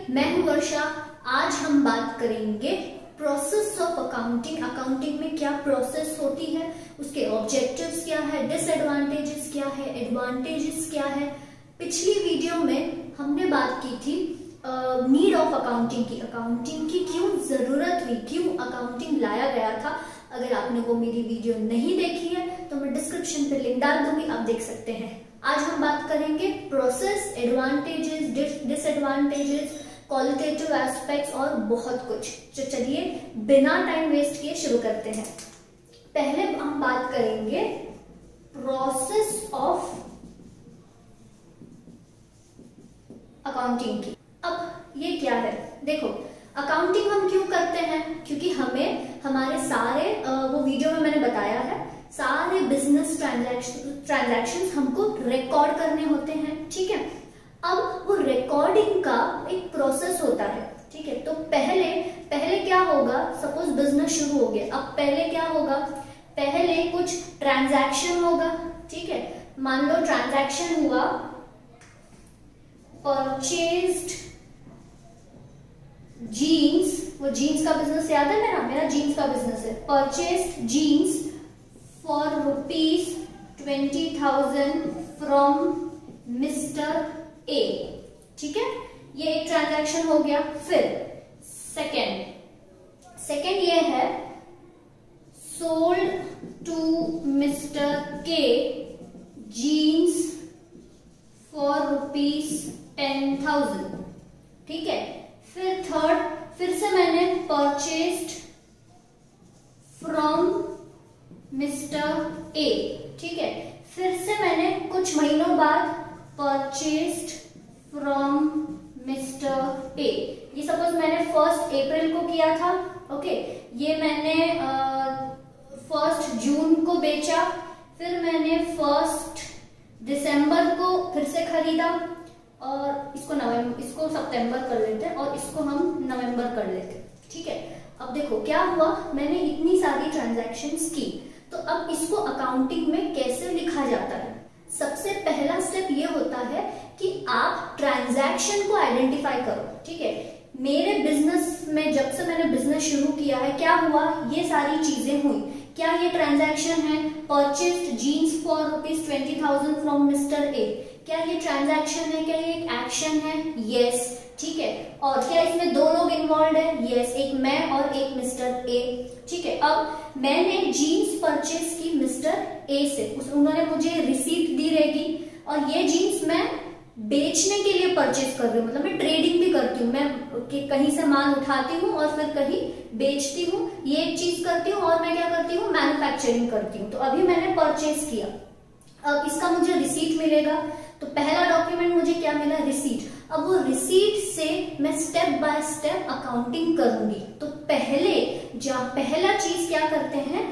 मैं हूं वर्षा। आज हम बात करेंगे प्रोसेस ऑफ अकाउंटिंग। अकाउंटिंग में क्या प्रोसेस होती है, उसके ऑब्जेक्टिव्स क्या है, डिसएडवांटेजेस क्या है, एडवांटेजेस क्या है। पिछली वीडियो में हमने बात की थी नीड ऑफ अकाउंटिंग की क्यों जरूरत हुई, क्यों अकाउंटिंग लाया गया था। अगर आपने वो मेरी वीडियो नहीं देखी है तो मैं डिस्क्रिप्शन पे लिंक डाल दूंगी, आप देख सकते हैं। आज हम बात करेंगे process, advantages, disadvantages, qualitative aspects और बहुत कुछ। तो चलिए बिना टाइम वेस्ट किए शुरू करते हैं। पहले हम बात करेंगे प्रोसेस ऑफ अकाउंटिंग की। अब ये क्या है, देखो अकाउंटिंग हम क्यों करते हैं, क्योंकि हमें हमारे सारे वो वीडियो में मैंने बताया है, सारे बिजनेस ट्रांजैक्शंस हमको रिकॉर्ड करने होते हैं। ठीक है, अब वो रिकॉर्डिंग का एक प्रोसेस होता है। ठीक है, तो पहले क्या होगा, सपोज बिजनेस शुरू हो गया, अब पहले क्या होगा, पहले कुछ ट्रांजैक्शन होगा। ठीक है, मान लो ट्रांजैक्शन हुआ परचेज्ड जीन्स, वो जीन्स का बिजनेस याद है मेरा जीन्स का बिजनेस है। Purchased jeans for ₹20,000 from mister A. ठीक है, ये एक ट्रांजैक्शन हो गया। फिर सेकेंड ये है सोल्ड टू मिस्टर के जीन्स फॉर ₹10,000। ठीक है, फिर थर्ड, फिर से मैंने परचेस्ड फ्रॉम मिस्टर ए। ठीक है, फिर से मैंने कुछ महीनों बाद परचेस्ड फ्रॉम मिस्टर ए। ये सपोज मैंने 1 अप्रैल को किया था। ओके, ये मैंने 1 जून को बेचा, फिर मैंने 1 दिसंबर को फिर से खरीदा, और इसको सितंबर कर लेते हैं और इसको हम नवंबर कर लेते हैं। ठीक है, अब देखो क्या हुआ, मैंने इतनी सारी ट्रांजैक्शंस की, तो अब इसको अकाउंटिंग में कैसे लिखा जाता है। सबसे पहला स्टेप ये होता है कि आप ट्रांजैक्शन को आइडेंटिफाई करो। ठीक है, मेरे बिजनेस में जब से मैंने बिजनेस शुरू किया है, क्या हुआ, ये सारी चीजें हुई। क्या ये ट्रांजैक्शन है, purchased jeans for ₹20,000 from mister A, क्या ये ट्रांजैक्शन है, क्या ये एक एक्शन है? यस। ठीक है, और क्या इसमें 2 लोग इन्वॉल्व है? यस, एक मैं और एक मिस्टर ए। ठीक है, अब मैंने जीन्स परचेस की मिस्टर ए से, उन्होंने मुझे रिसीट दी रहेगी, और ये जीन्स मैं बेचने के लिए परचेस कर रही हूँ, मतलब मैं ट्रेडिंग भी करती हूँ, मैं कहीं से माल उठाती हूँ और फिर कहीं बेचती हूँ, ये एक चीज करती हूँ। और मैं क्या करती हूँ, मैन्युफैक्चरिंग करती हूँ। तो अभी मैंने परचेस किया, अब इसका मुझे रिसीट मिलेगा। तो पहला डॉक्यूमेंट मुझे क्या मिला, रिसीट। अब वो रिसीट से मैं स्टेप बाय स्टेप अकाउंटिंग करूंगी। तो पहला चीज क्या करते हैं,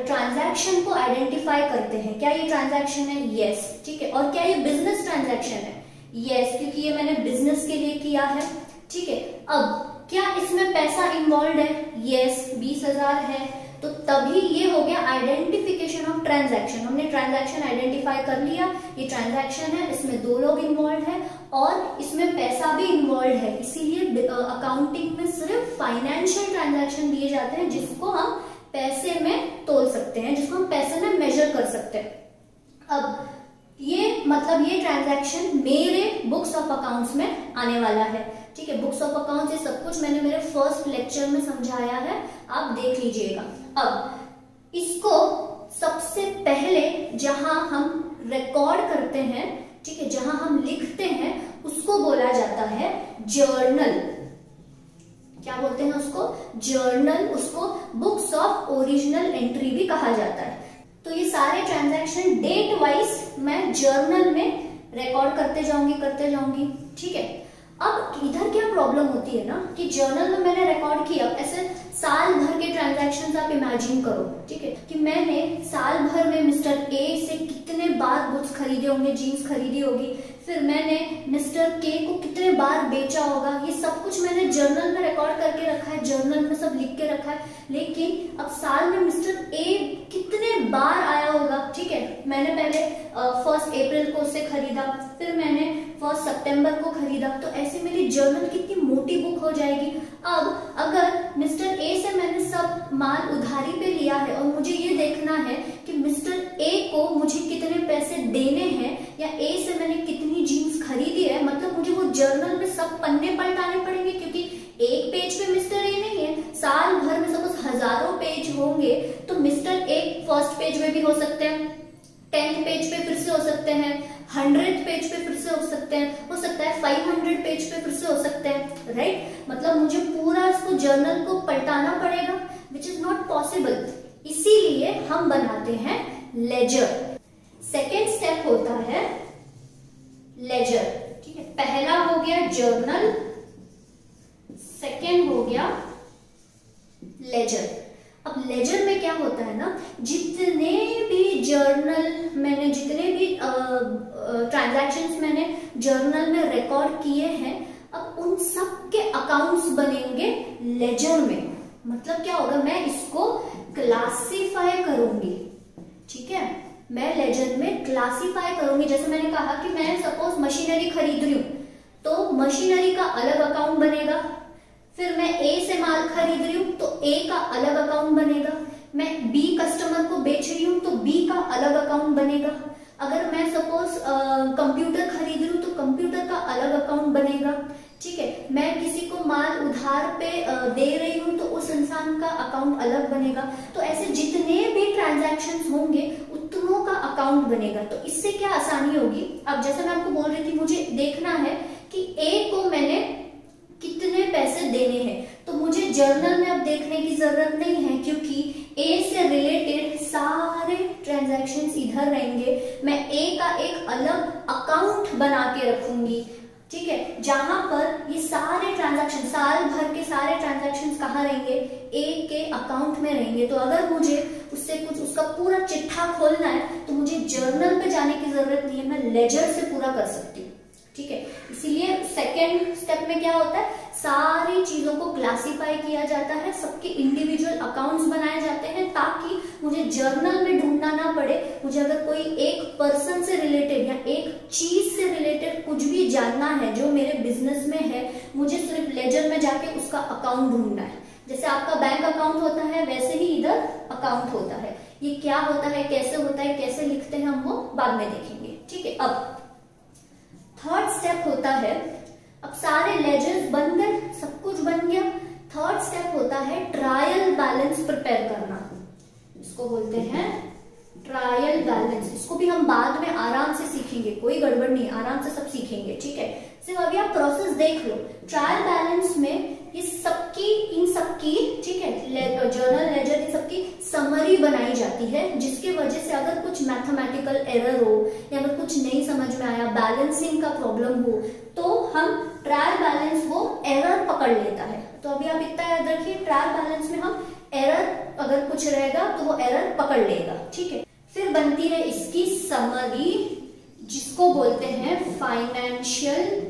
ट्रांजैक्शन को आइडेंटिफाई करते हैं। क्या ये ट्रांजैक्शन है? यस। ठीक है, और क्या ये बिजनेस ट्रांजैक्शन है? यस, क्योंकि ये मैंने बिजनेस के लिए किया है। ठीक है, अब क्या इसमें पैसा इन्वॉल्व है? यस, 20,000 है। तो तभी ये हो गया आइडेंटिफिकेशन ऑफ ट्रांजैक्शन। हमने ट्रांजैक्शन आइडेंटिफाई कर लिया, ये ट्रांजैक्शन है, इसमें 2 लोग इन्वॉल्व है और इसमें पैसा भी इन्वॉल्व है। इसीलिए अकाउंटिंग में सिर्फ फाइनेंशियल ट्रांजैक्शन दिए जाते हैं जिसको हम पैसे में तोल सकते हैं, जिसको हम पैसे में मेजर कर सकते हैं। अब ये ट्रांजैक्शन मेरे बुक्स ऑफ अकाउंट्स में आने वाला है। ठीक है, बुक्स ऑफ अकाउंट्स ये सब कुछ मैंने मेरे फर्स्ट लेक्चर में समझाया है, आप देख लीजिएगा। अब इसको सबसे पहले जहां हम रिकॉर्ड करते हैं, ठीक है, जहां हम लिखते हैं, उसको बोला जाता है जर्नल। क्या बोलते हैं उसको? जर्नल। उसको बुक्स ऑफ ओरिजिनल एंट्री भी कहा जाता है। तो ये सारे ट्रांजैक्शन डेट वाइज मैं जर्नल में रिकॉर्ड करते जाऊंगी। ठीक है, अब इधर क्या प्रॉब्लम होती है ना कि जर्नल में मैंने रिकॉर्ड किया, ऐसे साल भर के ट्रांजैक्शंस आप इमेजिन करो। ठीक है, कि मैंने साल भर में मिस्टर ए से कितने बार बुक्स खरीदे होंगे, जीन्स खरीदी होगी, फिर मैंने मिस्टर के को कितने बार बेचा होगा, ये सब कुछ मैंने जर्नल में रिकॉर्ड करके रखा है, जर्नल में सब लिख के रखा है। लेकिन अब साल में मिस्टर ए कितने बार आया होगा, ठीक है, मैंने पहले 1 अप्रैल को उसे खरीदा, फिर मैंने 1 सितंबर को खरीदा, तो ऐसे मेरी जर्नल कितनी छोटी बुक हो जाएगी। अब अगर मिस्टर ए से मैंने सब माल उधारी पे लिया है और मुझे ये देखना है कि मिस्टर ए को मुझे कितने पैसे देने हैं या ए से मैंने कितनी जीन्स खरीदी है, मतलब मुझे वो जर्नल में सब पन्ने पलटाने पड़ेंगे, क्योंकि एक पेज पे मिस्टर ए नहीं है, साल भर में सपोज हजारों पेज होंगे, तो मिस्टर ए फर्स्ट पेज में भी हो सकते हैं, 10th पेज पे फिर से हो सकते हैं, 100th पेज पे फिर से हो सकते हैं, हो सकता है 500 पेज पे फिर से हो सकते हैं, राइट। मतलब मुझे पूरा इसको जर्नल को पलटाना पड़ेगा, विच इज नॉट पॉसिबल। इसीलिए हम बनाते हैं लेजर। सेकेंड स्टेप होता है लेजर, ठीक है। पहला हो गया जर्नल, सेकेंड हो गया लेजर। अब लेजर में क्या होता है ना, जितने भी जर्नल मैंने, जितने भी ट्रांजैक्शंस मैंने जर्नल में रिकॉर्ड किए हैं, अब उन सब के अकाउंट्स बनेंगे लेजर में। मतलब क्या होगा, मैं इसको क्लासिफाई करूंगी, ठीक है। मैं लेजर में क्लासिफाई करूंगी। जैसे मैंने कहा कि मैं सपोज मशीनरी खरीद रही हूं, तो मशीनरी का अलग अकाउंट बनेगा। फिर मैं ए से माल खरीद रही हूं तो ए का अलग अकाउंट बनेगा। मैं बी कस्टमर को बेच रही हूं तो बी का अलग अकाउंट बनेगा। अगर मैं सपोज कंप्यूटर खरीद रही हूं तो कंप्यूटर का अलग अकाउंट बनेगा, ठीक है। मैं किसी को माल उधार पे दे रही हूं तो उस इंसान का अकाउंट अलग बनेगा। तो ऐसे जितने भी ट्रांजैक्शंस होंगे उतनों का अकाउंट बनेगा। तो इससे क्या आसानी होगी, अब जैसे मैं आपको बोल रही थी मुझे देखना है कि ए को मैंने कितने पैसे देने हैं, तो मुझे जर्नल में अब देखने की जरूरत नहीं है, क्योंकि ए से रिलेटेड सारे ट्रांजैक्शंस इधर रहेंगे। मैं ए का एक अलग अकाउंट बना के रखूंगी, ठीक है, जहां पर ये सारे ट्रांजैक्शन, साल भर के सारे ट्रांजैक्शंस कहाँ रहेंगे, ए के अकाउंट में रहेंगे। तो अगर मुझे उससे कुछ उसका पूरा चिट्ठा खोलना है तो मुझे जर्नल पे जाने की जरूरत नहीं है, मैं लेजर से पूरा कर सकती हूँ, ठीक है। इसीलिए सेकेंड स्टेप में क्या होता है, सारी चीजों को क्लासिफाई किया जाता है, सबके इंडिविजुअल अकाउंट्स बनाए जाते हैं, ताकि मुझे जर्नल में ढूंढना ना पड़े। मुझे अगर कोई एक पर्सन से रिलेटेड या एक चीज से रिलेटेड कुछ भी जानना है जो मेरे बिजनेस में है, मुझे सिर्फ लेजर में जाके उसका अकाउंट ढूंढना है। जैसे आपका बैंक अकाउंट होता है, वैसे ही इधर अकाउंट होता है। ये क्या होता है, कैसे होता है, कैसे लिखते हैं, हम वो बाद में देखेंगे, ठीक है। अब थर्ड स्टेप होता है, अब सारे लेजर्स बन गए, सब कुछ बन गया। थर्ड स्टेप होता है ट्रायल बैलेंस प्रिपेयर करना। इसको बोलते हैं ट्रायल बैलेंस। इसको भी हम बाद में आराम से सीखेंगे, कोई गड़बड़ नहीं, आराम से सब सीखेंगे, ठीक है। सिर्फ अभी आप प्रोसेस देख लो। ट्रायल बैलेंस में इन सबकी, ठीक है, जर्नल लेजर इन सबकी समरी बनाई जाती है, जिसके वजह से अगर कुछ मैथमेटिकल एरर हो या अगर कुछ नहीं समझ में आया, बैलेंसिंग का प्रॉब्लम हो, तो हम ट्रायल बैलेंस वो एरर पकड़ लेता है। तो अभी आप इतना याद रखिए, ट्रायल बैलेंस में हम एरर अगर कुछ रहेगा तो वो एरर पकड़ लेगा, ठीक है। फिर बनती है इसकी समरी, जिसको बोलते हैं फाइनेंशियल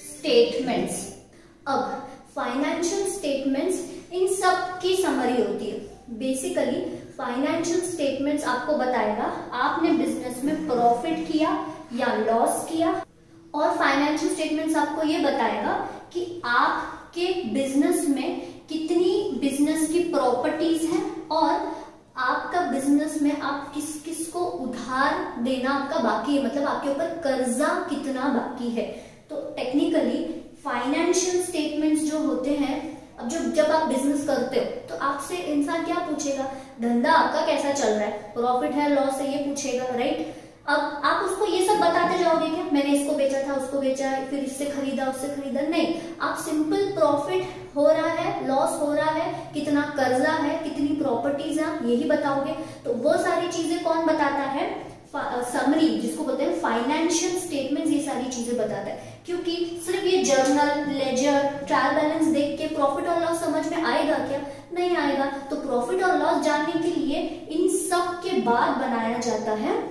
स्टेटमेंट्स। अब फाइनेंशियल स्टेटमेंट्स इन सब की समरी होती है। बेसिकली फाइनेंशियल स्टेटमेंट्स आपको बताएगा आपने बिजनेस में प्रॉफिट किया या लॉस किया, और फाइनेंशियल स्टेटमेंट्स आपको ये बताएगा कि आपके बिजनेस में कितनी बिजनेस की प्रॉपर्टीज हैं और आपका बिजनेस में आप किस किस को उधार देना आपका बाकी है, मतलब आपके ऊपर कर्जा कितना बाकी है। तो टेक्निकली फाइनेंशियल स्टेटमेंट्स जो होते हैं, अब जब आप बिजनेस करते हो तो आपसे इंसान क्या पूछेगा, धंधा आपका कैसा चल रहा है, प्रॉफिट है लॉस है, ये पूछेगा, राइट। अब आप उसको ये सब बताते जाओगे क्या, मैंने इसको बेचा था, उसको बेचा, फिर इससे खरीदा, उससे खरीदा, नहीं। आप सिंपल प्रॉफिट हो रहा है, लॉस हो रहा है, कितना कर्जा है, कितनी प्रॉपर्टीज है, यही बताओगे। तो वो सारी चीजें कौन बताता है, समरी, जिसको बोलते हैं फाइनेंशियल स्टेटमेंट्स, ये सारी चीजें बताता है। क्योंकि सिर्फ ये जर्नल, लेजर, ट्रायल बैलेंस देख के प्रॉफिट और लॉस समझ में आएगा क्या, नहीं आएगा। तो प्रॉफिट और लॉस जानने के लिए इन सब के बाद बनाया जाता है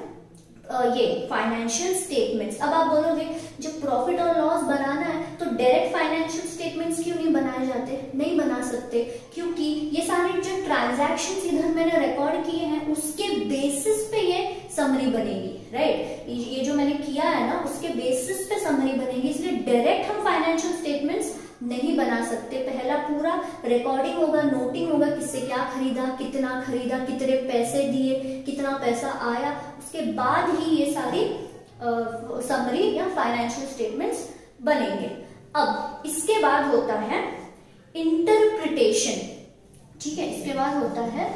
ये फाइनेंशियल स्टेटमेंट्स। अब आप बोलोगे जब प्रॉफिट और लॉस बनाना है तो डायरेक्ट फाइनेंशियल स्टेटमेंट्स क्यों नहीं बनाए जाते, नहीं बना सकते, क्योंकि ये सारे जो ट्रांजैक्शंस इधर मैंने रिकॉर्ड किए हैं उसके बेसिस पे ये समरी बनेगी, राइट। ये जो मैंने किया है ना उसके बेसिस पे समरी बनेगी, इसलिए डायरेक्ट हम फाइनेंशियल स्टेटमेंट्स नहीं बना सकते। पहला पूरा रिकॉर्डिंग होगा, नोटिंग होगा, किससे क्या खरीदा, कितने पैसे दिए, कितना पैसा आया, उसके बाद ही ये सारी समरी या फाइनेंशियल स्टेटमेंट्स बनेंगे। अब इसके बाद होता है इंटरप्रिटेशन, ठीक है, इसके बाद होता है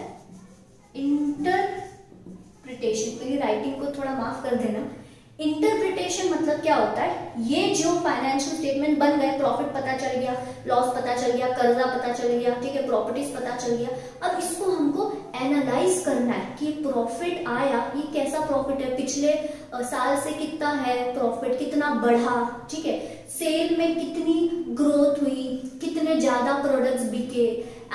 इंटरप्रिटेशन। मेरी राइटिंग को थोड़ा माफ कर देना। इंटरप्रिटेशन मतलब क्या होता है, ये जो फाइनेंशियल स्टेटमेंट बन गए, प्रॉफिट पता चल गया, लॉस पता चल गया, कर्जा पता चल गया, ठीक है, प्रॉपर्टीज पता चल गया, अब इसको हमको एनालाइज करना है कि प्रॉफिट आया, ये कैसा प्रॉफिट है, पिछले साल से कितना है प्रॉफिट, कितना बढ़ा, ठीक है, सेल में कितनी ग्रोथ हुई, कितने ज्यादा प्रोडक्ट्स बिके,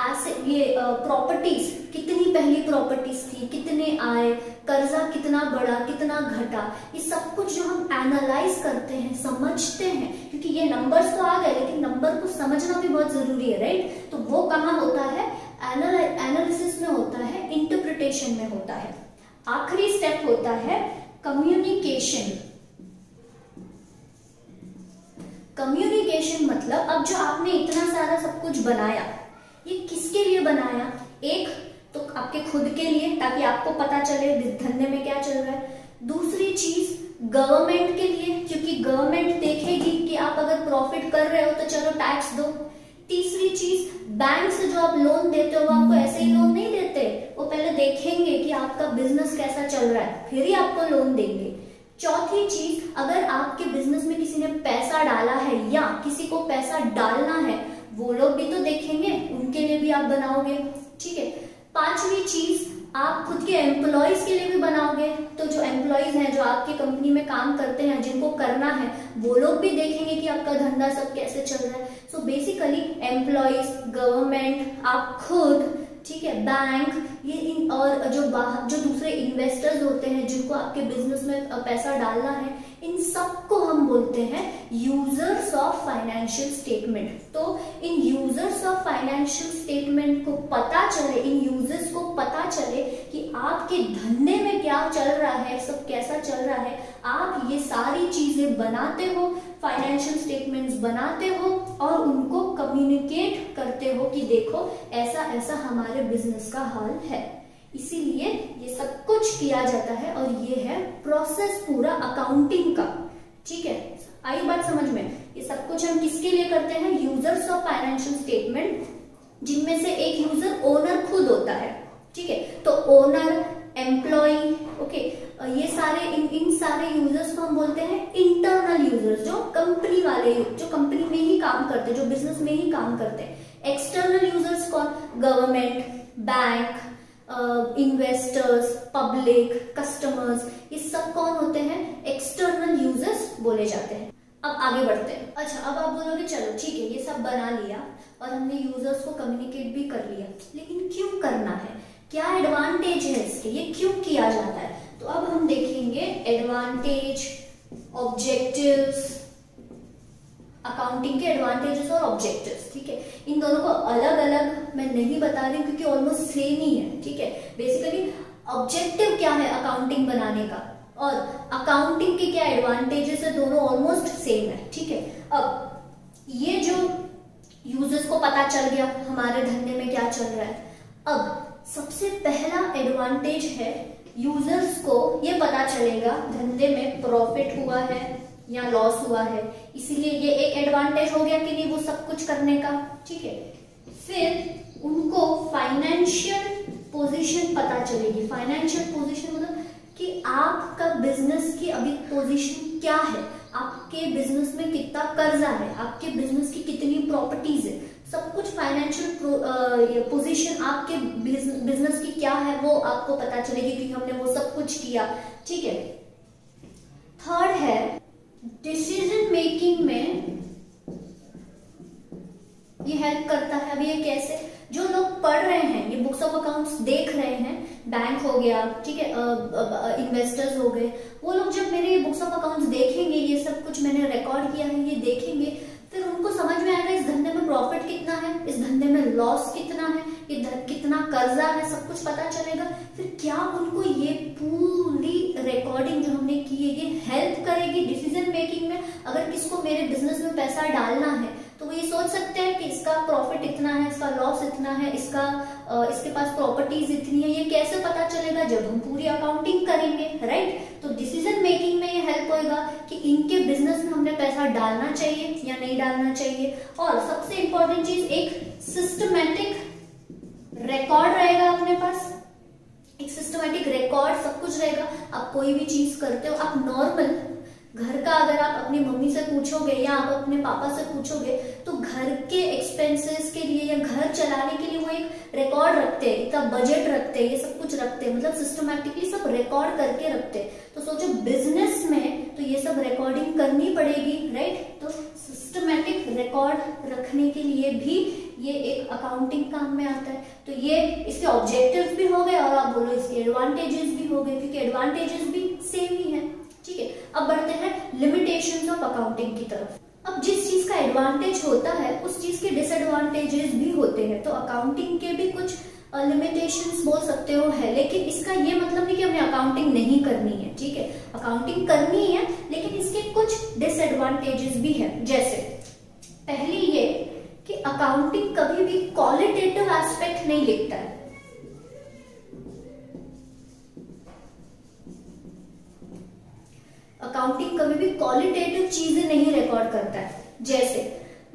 ऐसे ये प्रॉपर्टीज कितनी पहली प्रॉपर्टीज थी, कितने आए, कर्जा कितना बढ़ा, कितना घटा, ये सब कुछ जो हम एनालाइज करते हैं, समझते हैं, क्योंकि ये नंबर्स तो आ गए लेकिन नंबर को समझना भी बहुत जरूरी है, राइट। तो वो कहाँ होता है, एनालिसिस में होता है, इंटरप्रिटेशन में होता है। आखिरी स्टेप होता है कम्युनिकेशन। कम्युनिकेशन मतलब अब जो आपने इतना सारा सब कुछ बनाया, ये किसके लिए बनाया, एक तो आपके खुद के लिए ताकि आपको पता चले धंधे में क्या चल रहा है, दूसरी चीज गवर्नमेंट के लिए क्योंकि गवर्नमेंट देखेगी कि आप अगर प्रॉफिट कर रहे हो तो चलो टैक्स दो, तीसरी चीज बैंक से जो आप लोन देते हो वो आपको ऐसे ही लोन नहीं देते, वो पहले देखेंगे कि आपका बिजनेस कैसा चल रहा है फिर ही आपको लोन देंगे, चौथी चीज अगर आपके बिजनेस में किसी ने पैसा डाला है या किसी को पैसा डालना है वो लोग भी तो देखेंगे, उनके लिए भी आप बनाओगे, ठीक है। पांचवी चीज आप खुद के एम्प्लॉयज के लिए भी बनाओगे, तो जो एम्प्लॉयज हैं जो आपकी कंपनी में काम करते हैं जिनको करना है वो लोग भी देखेंगे कि आपका धंधा सब कैसे चल रहा है। सो बेसिकली एम्प्लॉयज, गवर्नमेंट, आप खुद, ठीक है, बैंक, ये इन और जो दूसरे इन्वेस्टर्स होते हैं जिनको आपके बिजनेस में पैसा डालना है, इन सबको हम बोलते हैं यूजर्स ऑफ फाइनेंशियल स्टेटमेंट। तो इन यूजर्स ऑफ फाइनेंशियल स्टेटमेंट को पता चले, इन यूजर्स को पता चले कि आपके धंधे में क्या चल रहा है, सब कैसा चल रहा है, आप ये सारी चीजें बनाते हो, फाइनेंशियल स्टेटमेंट्स बनाते हो और उनको कम्युनिकेट करते हो कि देखो ऐसा ऐसा हमारे बिजनेस का हाल है। इसीलिए ये सब कुछ किया जाता है और ये है प्रोसेस पूरा अकाउंटिंग का, ठीक है। आई बात समझ में, ये सब कुछ हम किसके लिए करते हैं, यूजर्स ऑफ फाइनेंशियल स्टेटमेंट, जिनमें से एक यूजर ओनर खुद होता है, ठीक है। तो ओनर, एम्प्लॉय, ओके, ये सारे इन सारे यूजर्स को हम बोलते हैं इंटरनल यूजर्स, जो कंपनी वाले, जो कंपनी में ही काम करते हैं, जो बिजनेस में ही काम करते हैं। एक्सटर्नल यूजर्स कौन, government, bank, investors, public, customers, ये सब कौन होते हैं, एक्सटर्नल यूजर्स बोले जाते हैं। अब आगे बढ़ते हैं। अच्छा, अब आप बोलोगे चलो ठीक है ये सब बना लिया और हमने यूजर्स को कम्युनिकेट भी कर लिया, लेकिन क्यों करना है, क्या एडवांटेज है इसके, ये क्यों किया जाता है। तो अब हम देखेंगे एडवांटेज, ऑब्जेक्टिव्स, अकाउंटिंग के एडवांटेजेस और ऑब्जेक्टिव्स, ठीक है। इन दोनों को अलग अलग मैं नहीं बता रही हूँ क्योंकि ऑलमोस्ट सेम ही है, ठीक है। बेसिकली ऑब्जेक्टिव क्या है अकाउंटिंग बनाने का और अकाउंटिंग के क्या एडवांटेजेस है, दोनों ऑलमोस्ट सेम है, ठीक है। अब ये जो यूजर्स को पता चल गया हमारे धंधे में क्या चल रहा है, अब सबसे पहला एडवांटेज है यूजर्स को ये पता चलेगा धंधे में प्रॉफिट हुआ है या लॉस हुआ है, इसीलिए ये एक एडवांटेज हो गया कि नहीं वो सब कुछ करने का, ठीक है। फिर उनको फाइनेंशियल पोजीशन पता चलेगी, फाइनेंशियल पोजीशन मतलब कि आपका बिजनेस की अभी पोजीशन क्या है, आपके बिजनेस में कितना कर्जा है, आपके बिजनेस की कितनी प्रॉपर्टीज है, सब कुछ फाइनेंशियल पोजीशन आपके बिजनेस की क्या है वो आपको पता चलेगी क्योंकि हमने वो सब कुछ किया, ठीक है। थर्ड है डिसीजन मेकिंग में ये हेल्प करता है। अभी ये कैसे, जो लोग पढ़ रहे हैं, ये बुक्स ऑफ अकाउंट्स देख रहे हैं, बैंक हो गया, ठीक है, इन्वेस्टर्स हो गए, वो लोग जब मेरे बुक्स ऑफ अकाउंट्स देखेंगे, ये सब कुछ मैंने रिकॉर्ड किया है ये देखेंगे, फिर उनको समझ में आएगा इस धंधे में प्रॉफिट कितना है, इस धंधे में लॉस कितना है, कितना कर्जा है, सब कुछ पता चलेगा। फिर क्या उनको ये पूरी रिकॉर्डिंग जो हमने की है ये हेल्प करेगी डिसीजन मेकिंग में? अगर किसको मेरे बिजनेस में पैसा डालना है तो वो ये सोच सकते हैं कि इसका प्रॉफिट इतना है, इसका लॉस इतना है, इसके पास प्रॉपर्टीज इतनी है। ये कैसे पता चलेगा? जब हम पूरी अकाउंटिंग करेंगे, राइट? तो डिसीजन मेकिंग में ये हेल्प होगा कि इनके बिजनेस में हमने पैसा डालना चाहिए या नहीं डालना चाहिए। और सबसे इंपॉर्टेंट चीज, एक सिस्टमैटिक रिकॉर्ड रहेगा अपने पास, एक सिस्टमैटिक रिकॉर्ड, सब कुछ रहेगा। आप कोई भी चीज करते हो, आप नॉर्मल घर का अगर आप अपनी मम्मी से पूछोगे या आप अपने पापा से पूछोगे तो घर के एक्सपेंसेस के लिए या घर चलाने के लिए वो एक रिकॉर्ड रखते हैं, इतना बजट रखते हैं, ये सब कुछ रखते हैं, मतलब सिस्टमैटिकली सब रिकॉर्ड करके रखते हैं। तो सोचो बिजनेस में तो ये सब रिकॉर्डिंग करनी पड़ेगी, राइट? तो सिस्टमैटिक रिकॉर्ड रखने के लिए भी ये एक अकाउंटिंग काम में आता है। तो ये इसके ऑब्जेक्टिव्स भी हो गए और आप बोलो इसके एडवांटेजेस भी हो गए, क्योंकि एडवांटेजेस भी सेम ही है, ठीक है? अब बढ़ते हैं लिमिटेशंस ऑफ अकाउंटिंग की तरफ। अब जिस चीज का एडवांटेज होता है उस चीज के डिसएडवांटेजेस भी होते हैं। तो अकाउंटिंग के भी कुछ लिमिटेशंस बोल सकते हो है, लेकिन इसका ये मतलब नहीं कि हमें अकाउंटिंग नहीं करनी है, ठीक है? अकाउंटिंग करनी है, लेकिन इसके कुछ डिसएडवांटेजेस भी है। जैसे पहली ये कि अकाउंटिंग कभी भी क्वालिटेटिव एस्पेक्ट नहीं लिखता है। अकाउंटिंग कभी भी क्वालिटेटिव चीजें नहीं रिकॉर्ड करता है। जैसे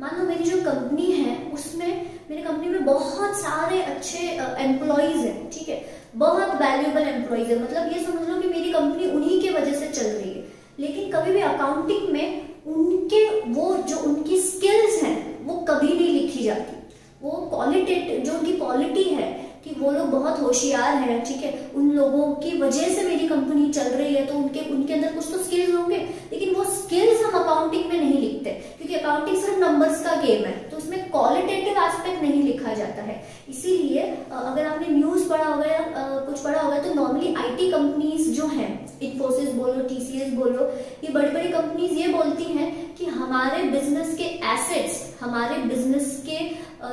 मान लो मेरी जो कंपनी है उसमें, मेरी कंपनी में बहुत सारे अच्छे एम्प्लॉइज हैं, ठीक है? बहुत वैल्यूएबल एम्प्लॉइज है, मतलब ये समझ लो कि मेरी कंपनी उन्हीं के वजह से चल रही है। लेकिन कभी भी अकाउंटिंग में उनके वो जो उनकी स्किल्स हैं वो कभी नहीं लिखी जाती। वो क्वालिटेटिव जो उनकी क्वालिटी है कि वो लोग बहुत होशियार हैं, ठीक है? उन लोगों की वजह से मेरी कंपनी चल रही है, तो उनके अंदर कुछ तो स्किल्स होंगे, लेकिन वो स्किल्स हम अकाउंटिंग में नहीं लिखते, क्योंकि अकाउंटिंग सिर्फ नंबर्स का गेम है, तो उसमें क्वालिटेटिव एस्पेक्ट नहीं लिखा जाता है। इसीलिए अगर आपने न्यूज पढ़ा होगा या कुछ पढ़ा होगा तो नॉर्मली आईटी कंपनीज जो हैं, इन्फोसिस बोलो, टीसीएस बोलो, ये बड़ी बड़ी कंपनीज ये बोलती हैं कि हमारे बिजनेस के एसेट्स, हमारे बिजनेस के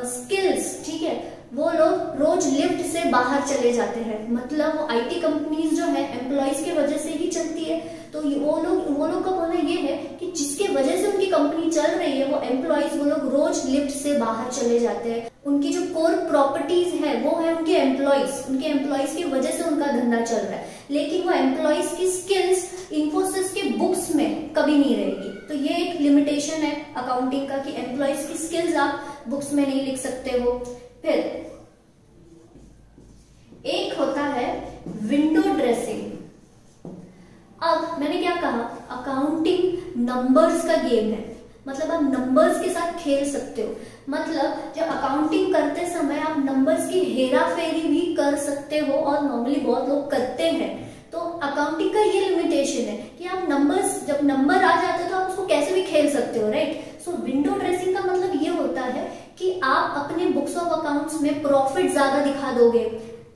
स्किल्स, ठीक है, वो लोग रोज लिफ्ट से बाहर चले जाते हैं। मतलब वो आईटी कंपनीज जो है एम्प्लॉइज के वजह से ही चलती है। तो वो लोग का बोलना ये है कि जिसके वजह से उनकी कंपनी चल रही है वो एम्प्लॉइज, वो लोग रोज लिफ्ट से बाहर चले जाते हैं। उनकी जो कोर प्रॉपर्टीज है वो है उनके एम्प्लॉइज की वजह से उनका धंधा चल रहा है, लेकिन वो एम्प्लॉइज की स्किल्स इन्फोसिस के बुक्स में कभी नहीं रहेगी। तो ये एक लिमिटेशन है अकाउंटिंग का कि एम्प्लॉइज की स्किल्स आप बुक्स में नहीं लिख सकते हो। फिर एक होता है विंडो ड्रेसिंग। अब मैंने क्या कहा, अकाउंटिंग नंबर्स का गेम है, मतलब आप नंबर्स के साथ खेल सकते हो। मतलब जब अकाउंटिंग करते समय आप नंबर्स की हेरा फेरी भी कर सकते हो, और नॉर्मली बहुत लोग करते हैं। तो अकाउंटिंग का ये लिमिटेशन है कि आप नंबर्स, जब नंबर आ जाते हैं तो आप उसको कैसे भी खेल सकते हो, राइट? सो विंडो ड्रेसिंग का मतलब ये होता है कि आप अपने बुक्स ऑफ अकाउंट्स में प्रॉफिट ज्यादा दिखा दोगे,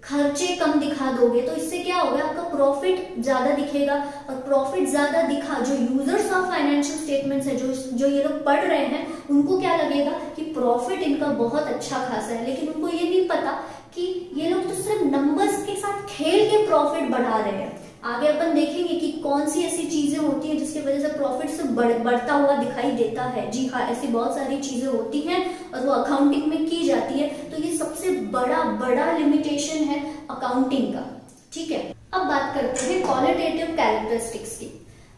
खर्चे कम दिखा दोगे, तो इससे क्या होगा, आपका प्रॉफिट ज्यादा दिखेगा। और प्रॉफिट ज्यादा दिखा, जो यूजर्स ऑफ फाइनेंशियल स्टेटमेंट्स है, जो ये लोग पढ़ रहे हैं, उनको क्या लगेगा कि प्रॉफिट इनका बहुत अच्छा खासा है, लेकिन उनको ये नहीं पता कि ये लोग तो सिर्फ नंबर्स के साथ खेल के प्रॉफिट बढ़ा रहे हैं। आगे अपन देखेंगे कि कौन सी ऐसी चीजें होती हैं जिसकी वजह से प्रॉफिट से बढ़ता हुआ दिखाई देता है। जी हाँ, ऐसी बहुत सारी चीजें होती हैं और वो अकाउंटिंग में की जाती है। तो ये सबसे बड़ा लिमिटेशन है अकाउंटिंग का, ठीक है? अब बात करते हैं क्वालिटेटिव कैरेक्टरिस्टिक्स की।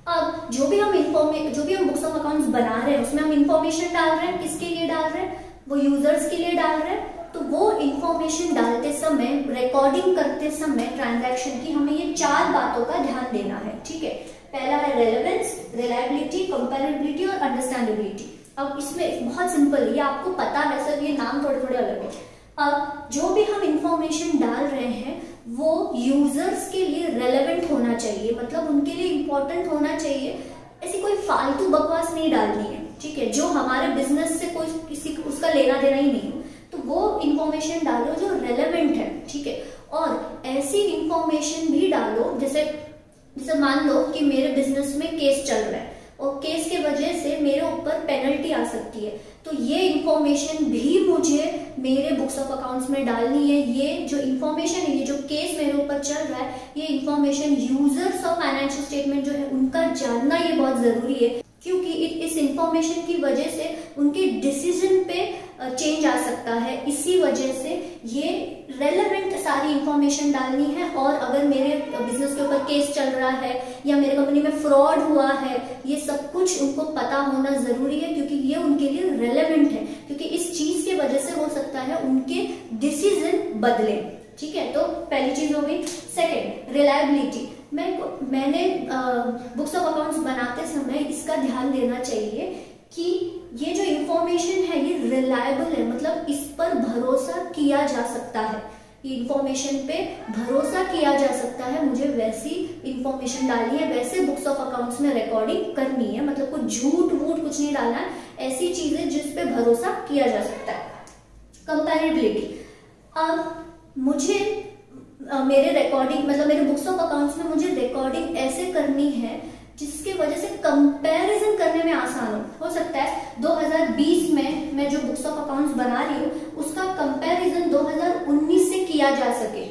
अब जो भी हम बुक्स ऑफ अकाउंट्स बना रहे हैं उसमें हम इंफॉर्मेशन डाल रहे हैं, किसके लिए डाल रहे हैं, वो यूजर्स के लिए डाल रहे हैं। तो वो इंफॉर्मेशन डालते समय, रिकॉर्डिंग करते समय ट्रांजैक्शन की, हमें ये 4 बातों का ध्यान देना है, ठीक है? पहला है रेलेवेंस, रिलायबिलिटी, कंपेरेबिलिटी और अंडरस्टैंडेबिलिटी। अब इसमें बहुत सिंपल है, ये आपको पता है, सब ये नाम थोड़े थोड़े अलग है। अब जो भी हम इंफॉर्मेशन डाल रहे हैं वो यूजर्स के लिए रेलेवेंट होना चाहिए, मतलब उनके लिए इंपॉर्टेंट होना चाहिए। ऐसी कोई फालतू बकवास नहीं डालनी है, ठीक है? जो हमारे बिजनेस से कोई किसी उसका लेना देना ही नहीं हो, तो वो इंफॉर्मेशन डालो जो रेलेवेंट है, ठीक है? और ऐसी इंफॉर्मेशन भी डालो, जैसे मान लो कि मेरे बिजनेस में केस चल रहा है और केस के वजह से मेरे ऊपर पेनल्टी आ सकती है। तो ये इंफॉर्मेशन भी मुझे मेरे बुक्स ऑफ अकाउंट्स में डालनी है। ये जो इंफॉर्मेशन है, ये जो केस मेरे ऊपर चल रहा है, ये information users of financial statement जो है उनका जानना ये बहुत जरूरी है, क्योंकि इस इंफॉर्मेशन की वजह से उनके डिसीजन पे चेंज आ सकता है। इसी वजह से ये रेलेवेंट सारी इंफॉर्मेशन डालनी है। और अगर मेरे बिजनेस के ऊपर केस चल रहा है या मेरे कंपनी में फ्रॉड हुआ है, ये सब कुछ उनको पता होना जरूरी है, क्योंकि ये उनके लिए रेलेवेंट है, क्योंकि इस चीज की वजह से हो सकता है उनके डिसीजन बदले। ठीक है, तो पहली चीज हो गई। Second, reliability. मैंने बुक्स ऑफ अकाउंट्स बनाते समय इसका ध्यान देना चाहिए कि ये जो इंफॉर्मेशन है ये रिलायबल है, मतलब इस पर भरोसा किया जा सकता है, इंफॉर्मेशन पे भरोसा किया जा सकता है। मुझे वैसी इंफॉर्मेशन डालनी है, वैसे बुक्स ऑफ अकाउंट्स में रिकॉर्डिंग करनी है, मतलब कुछ झूठ वूठ कुछ नहीं डालना है, ऐसी चीजें जिस पे भरोसा किया जा सकता है। कंपैरेबिलिटी। अब मुझे मेरे रिकॉर्डिंग, मतलब मेरे बुक्स ऑफ अकाउंट्स में मुझे रिकॉर्डिंग ऐसे करनी है जिसके वजह से कंपैरिजन करने में आसान हो सकता है 2020 में मैं जो बुक्स ऑफ अकाउंट्स बना रही हूँ उसका कंपैरिजन 2019 से किया जा सके।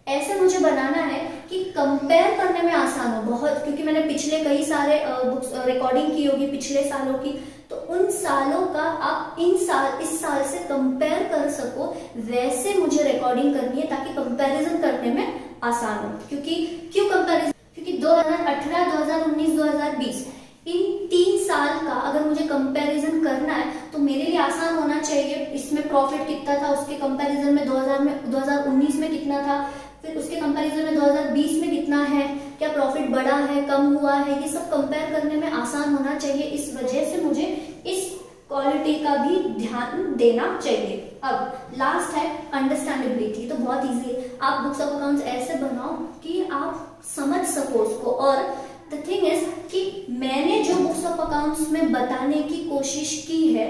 ऐसे मुझे बनाना है कि कंपेयर करने में आसान हो बहुत, क्योंकि मैंने पिछले कई सारे बुक्स रिकॉर्डिंग की होगी पिछले सालों की, तो उन सालों का आप इस साल से कंपेयर कर सको, वैसे मुझे रिकॉर्डिंग करनी है ताकि कंपैरिजन करने में आसान हो। क्यों कंपैरिजन? क्योंकि 2018, 2019, 2020 इन 3 साल का अगर मुझे कंपैरिजन करना है तो मेरे लिए आसान होना चाहिए। इसमें प्रॉफिट कितना था, उसके कंपैरिजन में 2019 में कितना था, फिर उसके कंपैरिजन में 2020 में कितना है, क्या प्रॉफिट बढ़ा है, कम हुआ है, ये सब कंपेयर करने में आसान होना चाहिए। इस वजह से मुझे इस क्वालिटी का भी ध्यान देना चाहिए। अब लास्ट है अंडरस्टैंडेबिलिटी। तो बहुत इजी है, आप बुक्स ऑफ अकाउंट्स ऐसे बनाओ कि आप समझ सको उसको। और द थिंग इज कि मैंने जो बुक्स ऑफ अकाउंट्स में बताने की कोशिश की है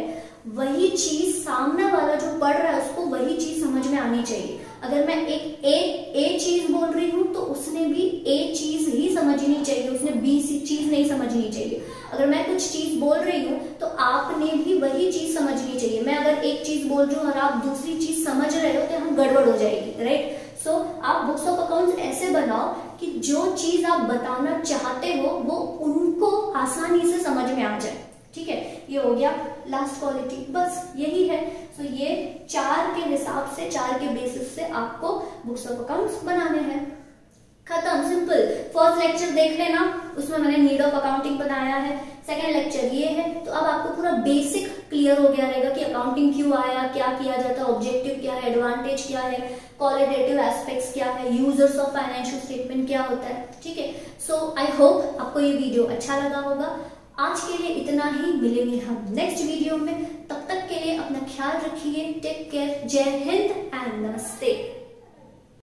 वही चीज सामने वाला जो पढ़ रहा है उसको वही चीज समझ में आनी चाहिए। अगर मैं एक ए चीज बोल रही हूँ तो उसने भी ए चीज ही समझनी चाहिए, उसने बी चीज नहीं समझनी चाहिए। अगर मैं कुछ चीज बोल रही हूँ तो आपने भी वही चीज समझनी चाहिए। मैं अगर एक चीज बोल रही हूँ और आप दूसरी चीज समझ रहे हो तो हम गड़बड़ हो जाएगी, राइट। सो आप बुक्स ऑफ अकाउंट्स ऐसे बनाओ कि जो चीज आप बताना चाहते हो वो उनको आसानी से समझ में आ जाए। ठीक है, ये हो गया लास्ट क्वालिटी, बस यही है। सो ये 4 के हिसाब से, 4 के बेसिस से आपको बुक्स ऑफ अकाउंट्स बनाने हैं। खत्म, सिंपल। फर्स्ट लेक्चर देख लेना, उसमें मैंने नीड ऑफ अकाउंटिंग बनाया है। सेकंड लेक्चर ये है, तो अब आपको पूरा बेसिक क्लियर हो गया रहेगा कि अकाउंटिंग क्यों आया, क्या किया जाता है, ऑब्जेक्टिव क्या है, एडवांटेज क्या है, क्वालिटेटिव एस्पेक्ट्स क्या है, यूजर्स ऑफ फाइनेंशियल स्टेटमेंट क्या होता है। ठीक है, सो आई होप आपको ये वीडियो अच्छा लगा होगा। आज के लिए इतना ही, मिलेंगे हम नेक्स्ट वीडियो में। तब तक के लिए अपना ख्याल रखिए, टेक केयर, जय हिंद।